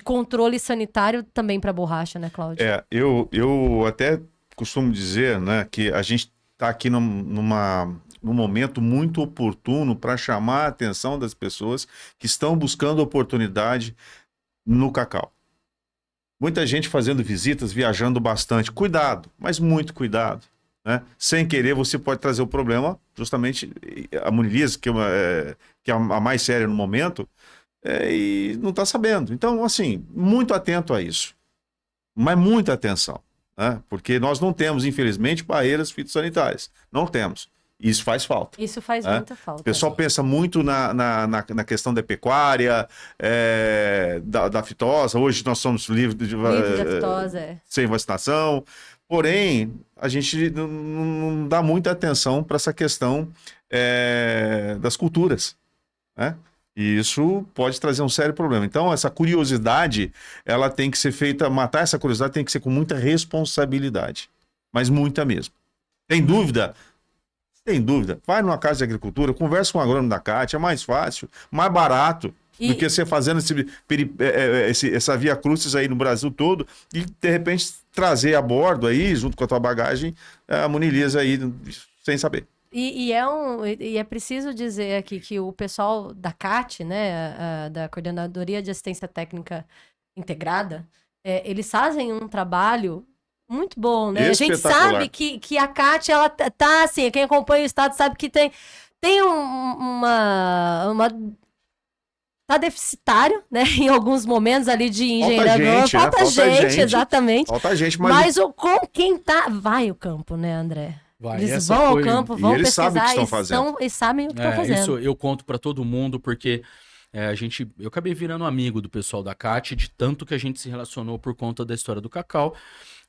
Speaker 1: controle sanitário também para a borracha, né, Cláudio?
Speaker 4: Eu até costumo dizer, né, que a gente está aqui num momento muito oportuno para chamar a atenção das pessoas que estão buscando oportunidade no cacau. Muita gente fazendo visitas, viajando bastante. Cuidado, mas muito cuidado, né? Sem querer, você pode trazer o problema, justamente a monilíase, que é a mais séria no momento, e não está sabendo. Então, assim, muito atento a isso. Mas muita atenção, né? Porque nós não temos, infelizmente, barreiras fitossanitárias. Não temos. Isso faz falta.
Speaker 1: Isso faz muita falta.
Speaker 4: O pessoal pensa muito na questão da pecuária, da fitosa. Hoje nós somos livres da fitosa, sem vacinação. Porém, a gente não dá muita atenção para essa questão das culturas, né? E isso pode trazer um sério problema. Então, essa curiosidade, ela tem que ser feita, matar essa curiosidade tem que ser com muita responsabilidade. Mas muita mesmo. Tem dúvida? Tem dúvida. Vai numa casa de agricultura, conversa com o agrônomo da CAT, é mais fácil, mais barato do que você fazendo essa via crucis aí no Brasil todo e, de repente, trazer a bordo aí, junto com a tua bagagem, a monilíase aí, sem saber.
Speaker 1: E é preciso dizer aqui que o pessoal da CAT, né, da Coordenadoria de Assistência Técnica Integrada, eles fazem um trabalho muito bom, né? A gente sabe que a CAT, ela tá assim, quem acompanha o estado sabe que tem tá deficitário, né? Em alguns momentos ali de engenharia. Falta gente, exatamente.
Speaker 4: Falta gente,
Speaker 1: mas com quem tá... Vai o campo, né, André? Eles vão ao campo, vão pesquisar e sabem o que estão fazendo.
Speaker 3: Isso eu conto para todo mundo, porque eu acabei virando amigo do pessoal da CAT, de tanto que a gente se relacionou por conta da história do cacau.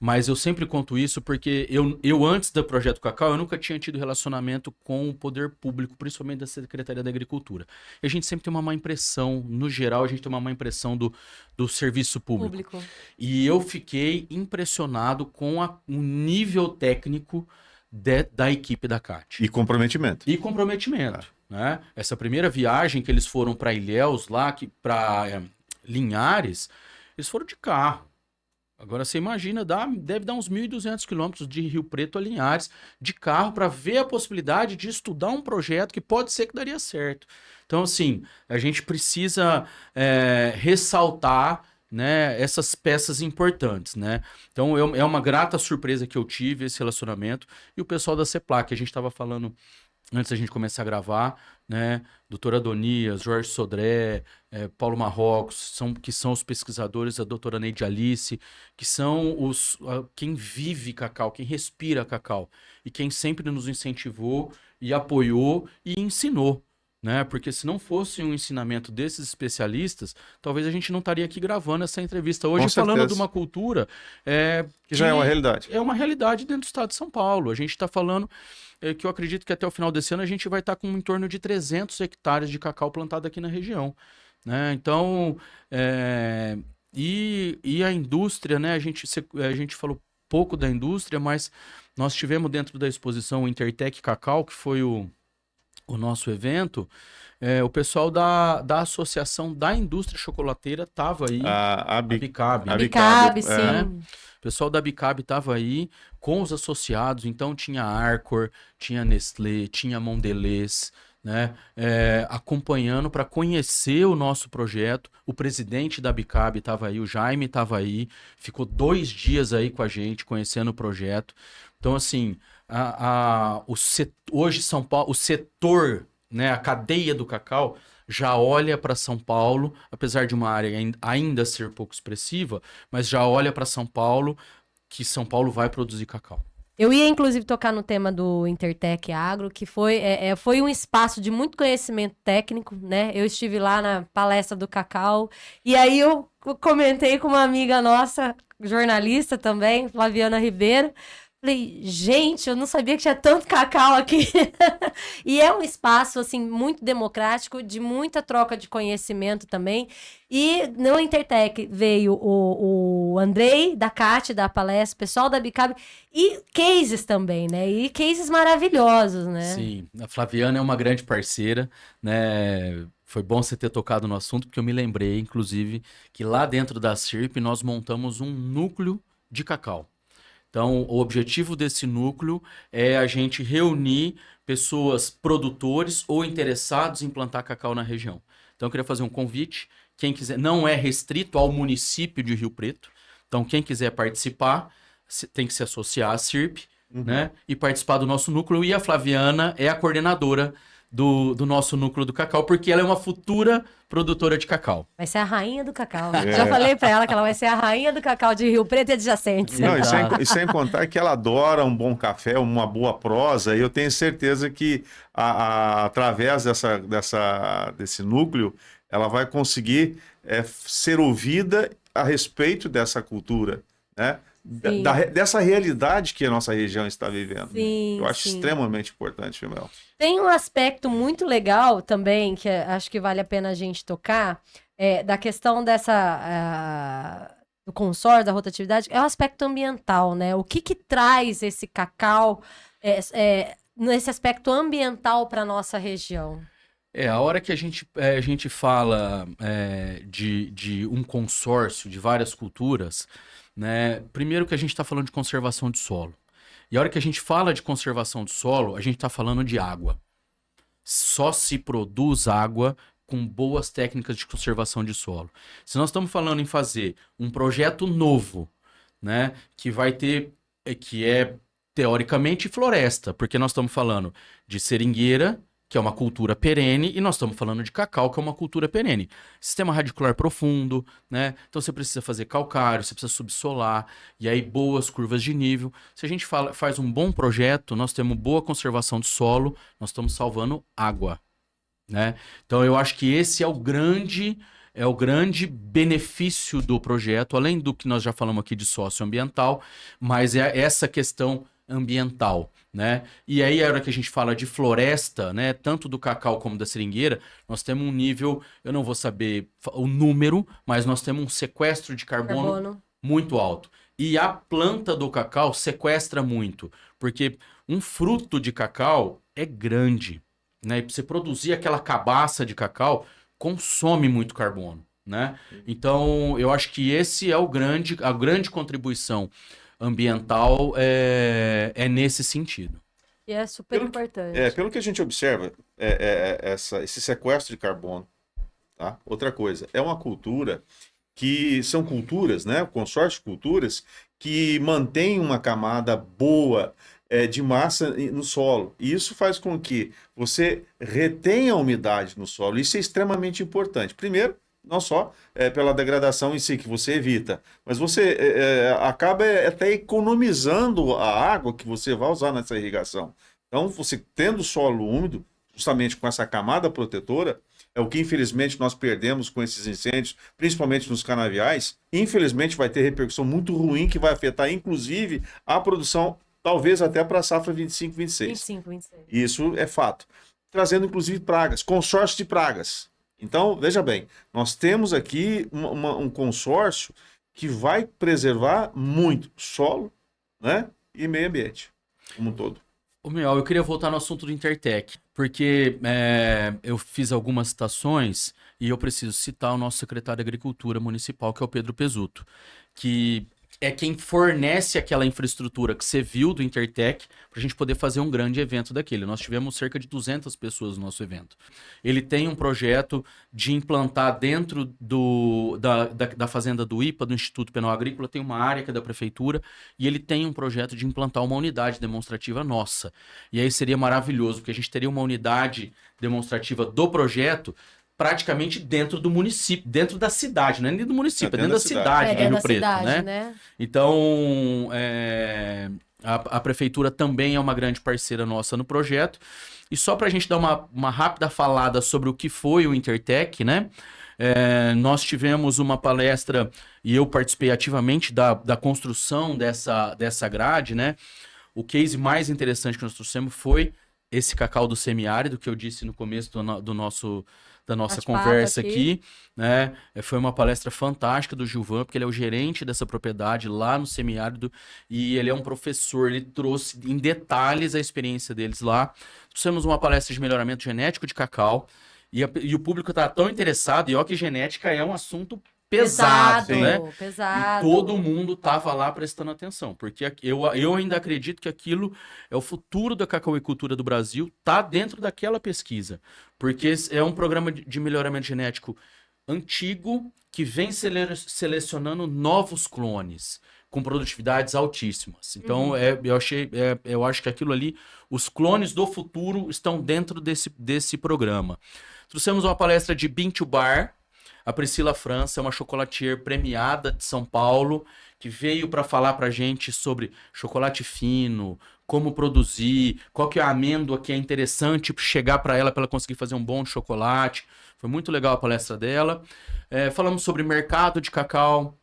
Speaker 3: Mas eu sempre conto isso porque eu antes do Projeto Cacau, eu nunca tinha tido relacionamento com o poder público, principalmente da Secretaria da Agricultura. E a gente sempre tem uma má impressão, no geral, a gente tem uma má impressão do serviço público. E eu fiquei impressionado com o nível técnico da equipe da CAT.
Speaker 4: E comprometimento.
Speaker 3: Né? Essa primeira viagem que eles foram para Ilhéus, lá para Linhares, eles foram de carro. Agora você imagina, deve dar uns 1.200 quilômetros de Rio Preto a Linhares de carro para ver a possibilidade de estudar um projeto que pode ser que daria certo. Então, assim, a gente precisa ressaltar, né, essas peças importantes, né? Então, é uma grata surpresa que eu tive esse relacionamento. E o pessoal da CEPLAC, a gente estava falando antes da gente começar a gravar, né? Doutora Adonias, Jorge Sodré, Paulo Marrocos, que são os pesquisadores, a doutora Neide Alice, que são quem vive cacau, quem respira cacau. E quem sempre nos incentivou e apoiou e ensinou. Né? Porque se não fosse um ensinamento desses especialistas, talvez a gente não estaria aqui gravando essa entrevista hoje falando de uma cultura
Speaker 4: que já é uma realidade.
Speaker 3: É uma realidade dentro do estado de São Paulo. A gente está falando que eu acredito que até o final desse ano a gente vai estar com em torno de 300 hectares de cacau plantado aqui na região. Né? Então, e a indústria, né? A gente falou pouco da indústria, mas nós tivemos dentro da exposição o Intertech Cacau, que foi o nosso evento, o pessoal da Associação da Indústria Chocolateira estava aí, a Bicab.
Speaker 1: A Bicab, sim.
Speaker 3: O pessoal da Bicab estava aí com os associados, então tinha Arcor, tinha Nestlé, tinha Mondelez, né, acompanhando para conhecer o nosso projeto. O presidente da Bicab estava aí, o Jaime estava aí, ficou 2 dias aí com a gente, conhecendo o projeto. Então, assim, hoje São Paulo, o setor, né, a cadeia do cacau já olha para São Paulo, apesar de uma área ainda ser pouco expressiva, mas já olha para São Paulo, que São Paulo vai produzir cacau.
Speaker 1: Eu ia, inclusive, tocar no tema do Intertech Agro, que foi um espaço de muito conhecimento técnico, né? Eu estive lá na palestra do cacau, e aí eu comentei com uma amiga nossa, jornalista também, Flaviana Ribeiro. Falei, gente, eu não sabia que tinha tanto cacau aqui. E é um espaço, assim, muito democrático, de muita troca de conhecimento também. E no Intertech veio o Andrei, da CAT, da palestra, o pessoal da Bicab, e cases também, né? E cases maravilhosos, né?
Speaker 3: Sim, a Flaviana é uma grande parceira, né? Foi bom você ter tocado no assunto, porque eu me lembrei, inclusive, que lá dentro da CIRP nós montamos um núcleo de cacau. Então, o objetivo desse núcleo é a gente reunir pessoas produtores ou interessados em plantar cacau na região. Então, eu queria fazer um convite. Quem quiser, não é restrito ao município de Rio Preto. Então, quem quiser participar, tem que se associar à CIRP, né? E participar do nosso núcleo. E a Flaviana é a coordenadora do nosso núcleo do cacau, porque ela é uma futura produtora de cacau.
Speaker 1: Vai ser a rainha do cacau. Já falei pra ela que ela vai ser a rainha do cacau de Rio Preto e adjacentes.
Speaker 4: Não, e sem contar que ela adora um bom café, uma boa prosa, e eu tenho certeza que através desse núcleo, ela vai conseguir ser ouvida a respeito dessa cultura, né? Dessa realidade que a nossa região está vivendo.
Speaker 1: Sim,
Speaker 4: eu acho extremamente importante, Mel.
Speaker 1: Tem um aspecto muito legal também, que acho que vale a pena a gente tocar, da questão do consórcio, da rotatividade, é o aspecto ambiental, né? O que traz esse cacau nesse aspecto ambiental para a nossa região?
Speaker 3: A hora que a gente fala de um consórcio de várias culturas, né? Primeiro que a gente está falando de conservação de solo. E a hora que a gente fala de conservação de solo, a gente está falando de água. Só se produz água com boas técnicas de conservação de solo. Se nós estamos falando em fazer um projeto novo, né, que é teoricamente floresta, porque nós estamos falando de seringueira, que é uma cultura perene, e nós estamos falando de cacau, que é uma cultura perene. Sistema radicular profundo, né? Então você precisa fazer calcário, você precisa subsolar, e aí boas curvas de nível. Se a gente faz um bom projeto, nós temos boa conservação de solo, nós estamos salvando água, né? Então eu acho que esse é o grande é o grande benefício do projeto, além do que nós já falamos aqui de socioambiental, mas é essa questão ambiental, né? E aí, a hora que a gente fala de floresta, né, tanto do cacau como da seringueira, nós temos um nível, eu não vou saber o número, mas nós temos um sequestro de carbono muito alto. E a planta do cacau sequestra muito, porque um fruto de cacau é grande, né? E para você produzir aquela cabaça de cacau, consome muito carbono, né? Então, eu acho que esse é a grande contribuição ambiental é nesse sentido.
Speaker 1: E é super importante.
Speaker 4: Pelo que a gente observa, esse sequestro de carbono, tá? Outra coisa, é uma cultura que são culturas, né? Consórcio de culturas que mantém uma camada boa de massa no solo. E isso faz com que você retenha a umidade no solo. Isso é extremamente importante. Primeiro, não só pela degradação em si, que você evita, mas você acaba até economizando a água que você vai usar nessa irrigação. Então, você tendo o solo úmido, justamente com essa camada protetora, é o que infelizmente nós perdemos com esses incêndios, principalmente nos canaviais. Infelizmente vai ter repercussão muito ruim que vai afetar inclusive a produção, talvez até para a safra 25-26. Isso é fato. Trazendo inclusive pragas, consórcio de pragas. Então, veja bem, nós temos aqui um consórcio que vai preservar muito solo, né, e meio ambiente como um todo.
Speaker 3: Eu queria voltar no assunto do Intertec, porque eu fiz algumas citações e eu preciso citar o nosso secretário de Agricultura Municipal, que é o Pedro Pesuto, que é quem fornece aquela infraestrutura que você viu do Intertec para a gente poder fazer um grande evento daquele. Nós tivemos cerca de 200 pessoas no nosso evento. Ele tem um projeto de implantar dentro da fazenda do IPA, do Instituto Penal Agrícola, tem uma área que é da prefeitura, e ele tem um projeto de implantar uma unidade demonstrativa nossa. E aí seria maravilhoso, porque a gente teria uma unidade demonstrativa do projeto praticamente dentro do município, dentro da cidade, não é nem do município, é dentro da cidade de Rio Preto, né? Então, a prefeitura também é uma grande parceira nossa no projeto. E só para a gente dar uma rápida falada sobre o que foi o Intertec, né? Nós tivemos uma palestra e eu participei ativamente da construção dessa grade, né? O case mais interessante que nós trouxemos foi esse cacau do semiárido, que eu disse no começo da nossa conversa aqui, né? Foi uma palestra fantástica do Gilvan, porque ele é o gerente dessa propriedade lá no semiárido e ele é um professor, ele trouxe em detalhes a experiência deles lá. Trouxemos uma palestra de melhoramento genético de cacau e o público está tão interessado, e ó que genética é um assunto pesado, né?
Speaker 1: Pesado.
Speaker 3: E todo mundo tava lá prestando atenção, porque eu ainda acredito que aquilo é o futuro da cacauicultura do Brasil, tá dentro daquela pesquisa, porque é um programa de melhoramento genético antigo que vem selecionando novos clones com produtividades altíssimas. Então, eu acho que aquilo ali, os clones do futuro estão dentro desse programa. Trouxemos uma palestra de Bean to Bar. A Priscila França é uma chocolatier premiada de São Paulo, que veio para falar para a gente sobre chocolate fino, como produzir, qual que é a amêndoa que é interessante chegar para ela conseguir fazer um bom chocolate. Foi muito legal a palestra dela. Falamos sobre mercado de cacau.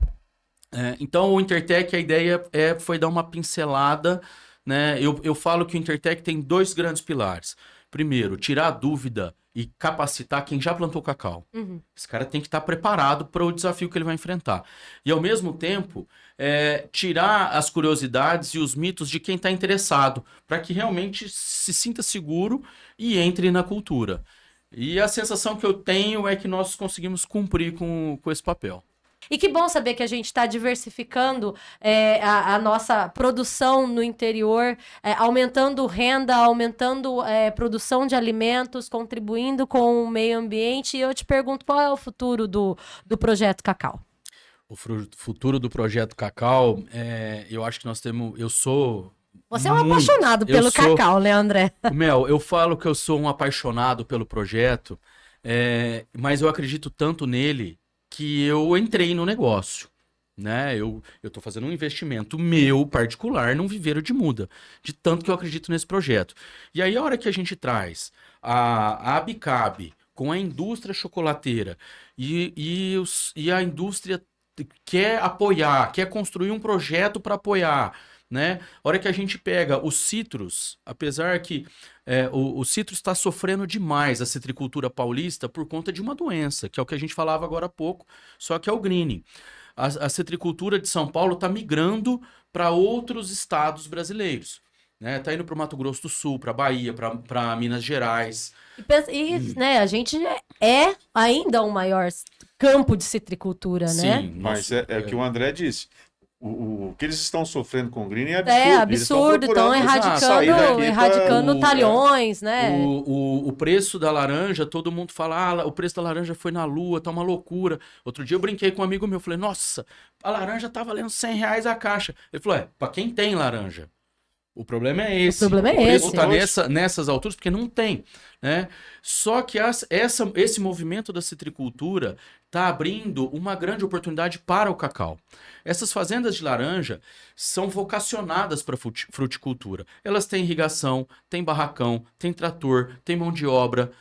Speaker 3: Então, o Intertec, a ideia foi dar uma pincelada, né? Eu falo que o Intertec tem dois grandes pilares. Primeiro, tirar a dúvida e capacitar quem já plantou cacau. Esse cara tem que estar preparado para o desafio que ele vai enfrentar. E, ao mesmo tempo, tirar as curiosidades e os mitos de quem está interessado, para que realmente se sinta seguro e entre na cultura. E a sensação que eu tenho é que nós conseguimos cumprir com esse papel.
Speaker 1: E que bom saber que a gente está diversificando a nossa produção no interior, aumentando renda, aumentando produção de alimentos, contribuindo com o meio ambiente. E eu te pergunto, qual é o futuro do Projeto Cacau?
Speaker 3: O futuro do Projeto Cacau, eu acho que nós temos...
Speaker 1: Você é um apaixonado pelo cacau, né, André?
Speaker 3: Mel, eu falo que eu sou um apaixonado pelo projeto, mas eu acredito tanto nele que eu entrei no negócio, né? Eu tô fazendo um investimento meu, particular, num viveiro de muda, de tanto que eu acredito nesse projeto. E aí, a hora que a gente traz a Abicab com a indústria chocolateira e a indústria quer apoiar, quer construir um projeto para apoiar, né? A hora que a gente pega os citros, apesar que o citrus está sofrendo demais, a citricultura paulista, por conta de uma doença, que é o que a gente falava agora há pouco, só que é o greening. A citricultura de São Paulo está migrando para outros estados brasileiros. Né? Tá indo para o Mato Grosso do Sul, para Bahia, para Minas Gerais.
Speaker 1: Né, a gente é ainda o maior campo de citricultura, né?
Speaker 3: Sim,
Speaker 4: Mas é o que o André disse. O que eles estão sofrendo com o green é absurdo.
Speaker 1: É absurdo, estão erradicando talhões, né?
Speaker 3: O preço da laranja, todo mundo fala, o preço da laranja foi na lua, tá uma loucura. Outro dia eu brinquei com um amigo meu, falei, nossa, a laranja tá valendo R$100 a caixa. Ele falou, pra quem tem laranja? O problema é esse.
Speaker 1: O problema é
Speaker 3: preço
Speaker 1: esse.
Speaker 3: Tá nessas alturas porque não tem, né? Só que esse movimento da citricultura está abrindo uma grande oportunidade para o cacau. Essas fazendas de laranja são vocacionadas para fruticultura. Elas têm irrigação, têm barracão, têm trator, têm mão de obra,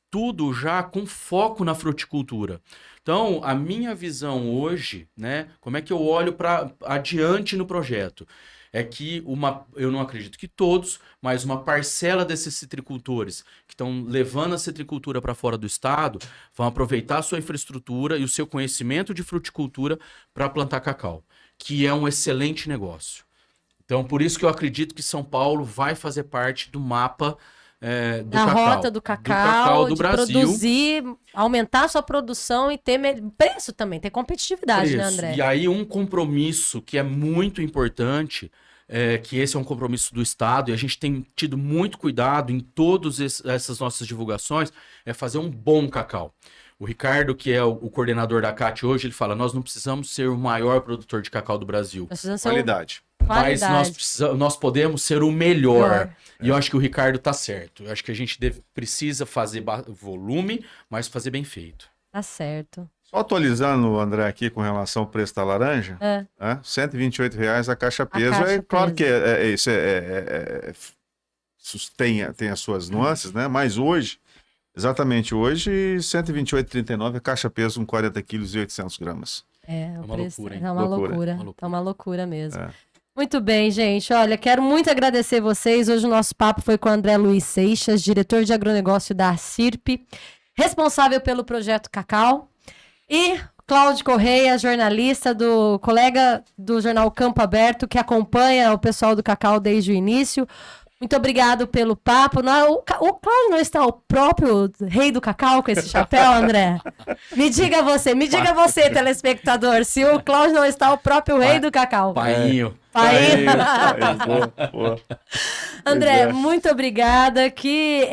Speaker 3: tudo já com foco na fruticultura. Então, a minha visão hoje, né? Como é que eu olho para adiante no projeto? É que eu não acredito que todos, mas uma parcela desses citricultores que estão levando a citricultura para fora do estado vão aproveitar a sua infraestrutura e o seu conhecimento de fruticultura para plantar cacau, que é um excelente negócio. Então, por isso que eu acredito que São Paulo vai fazer parte do mapa
Speaker 1: da rota do cacau
Speaker 3: do
Speaker 1: de
Speaker 3: Brasil.
Speaker 1: Produzir, aumentar a sua produção e ter preço também, ter competitividade, né, André?
Speaker 3: E aí um compromisso que é muito importante, que esse é um compromisso do Estado, e a gente tem tido muito cuidado em todas essas nossas divulgações, é fazer um bom cacau. O Ricardo, que é o coordenador da CAT hoje, ele fala, nós não precisamos ser o maior produtor de cacau do Brasil.
Speaker 4: Qualidade.
Speaker 3: Mas nós podemos ser o melhor. E eu acho que o Ricardo tá certo. Eu acho que a gente precisa fazer volume, mas fazer bem feito.
Speaker 1: Tá certo.
Speaker 4: Só atualizando, André, aqui com relação ao preço da laranja, R$128 a caixa peso. Claro que isso tem as suas nuances, né? Mas hoje, exatamente hoje, R$128,39 a caixa peso com 40 quilos e 800 gramas.
Speaker 1: É
Speaker 3: uma loucura, hein?
Speaker 1: É uma loucura. É uma loucura mesmo.
Speaker 4: É.
Speaker 1: Muito bem, gente. Olha, quero muito agradecer vocês. Hoje o nosso papo foi com o André Luiz Seixas, diretor de agronegócio da Acirp, responsável pelo projeto Cacau, e Cláudio Correia, jornalista, colega do jornal Campo Aberto, que acompanha o pessoal do Cacau desde o início. Muito obrigado pelo papo. O Cláudio não está o próprio rei do cacau com esse chapéu, André? Me diga você, telespectador, se o Cláudio não está o próprio rei do cacau.
Speaker 3: Painho.
Speaker 4: Boa.
Speaker 1: André, muito obrigada. Que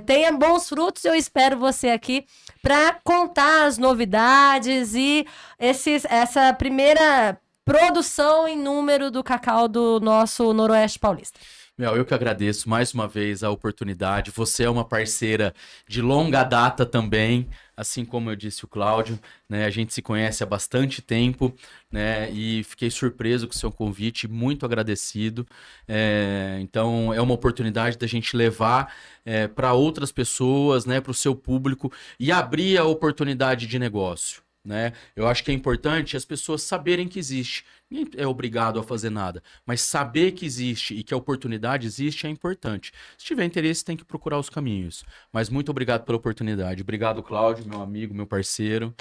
Speaker 1: tenha bons frutos. Eu espero você aqui para contar as novidades e essa primeira produção em número do cacau do nosso Noroeste Paulista.
Speaker 3: Eu que agradeço mais uma vez a oportunidade. Você é uma parceira de longa data também, assim como eu disse o Cláudio, né? A gente se conhece há bastante tempo, né? E fiquei surpreso com o seu convite, muito agradecido. Então, é uma oportunidade da gente levar para outras pessoas, né? Para o seu público e abrir a oportunidade de negócio. Né? Eu acho que é importante as pessoas saberem que existe. Ninguém é obrigado a fazer nada, mas saber que existe e que a oportunidade existe é importante. Se tiver interesse, tem que procurar os caminhos. Mas muito obrigado pela oportunidade. Obrigado, Cláudio, meu amigo, meu parceiro.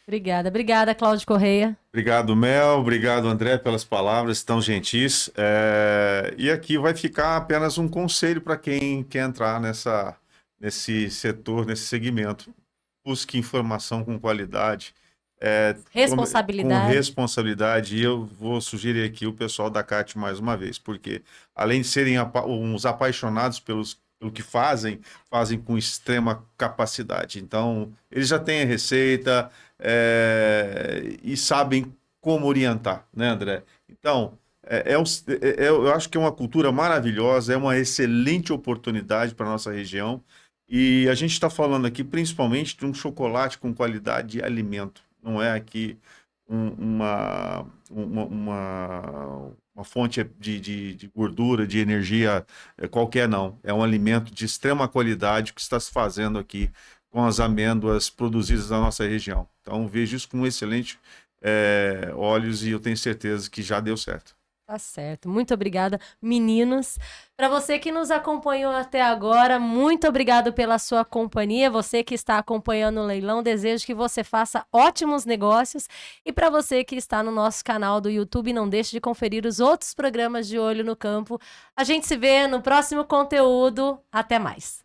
Speaker 1: Obrigada, Cláudio Correia.
Speaker 4: Obrigado, Mel. Obrigado, André, pelas palavras tão gentis. E aqui vai ficar apenas um conselho para quem quer entrar nesse setor, nesse segmento. Busque informação com qualidade.
Speaker 1: Responsabilidade.
Speaker 4: Com responsabilidade. E eu vou sugerir aqui o pessoal da CAT mais uma vez, porque além de serem uns apaixonados pelo que fazem com extrema capacidade. Então, eles já têm a receita e sabem como orientar, né, André? Então, eu acho que é uma cultura maravilhosa, é uma excelente oportunidade para a nossa região. E a gente está falando aqui principalmente de um chocolate com qualidade de alimento. Não é aqui uma fonte de gordura, de energia qualquer, não. É um alimento de extrema qualidade que está se fazendo aqui com as amêndoas produzidas na nossa região. Então, vejo isso com excelente olhos e eu tenho certeza que já deu certo.
Speaker 1: Tá certo. Muito obrigada, meninos. Para você que nos acompanhou até agora, muito obrigado pela sua companhia. Você que está acompanhando o leilão, desejo que você faça ótimos negócios. E para você que está no nosso canal do YouTube, não deixe de conferir os outros programas de Olho no Campo. A gente se vê no próximo conteúdo. Até mais.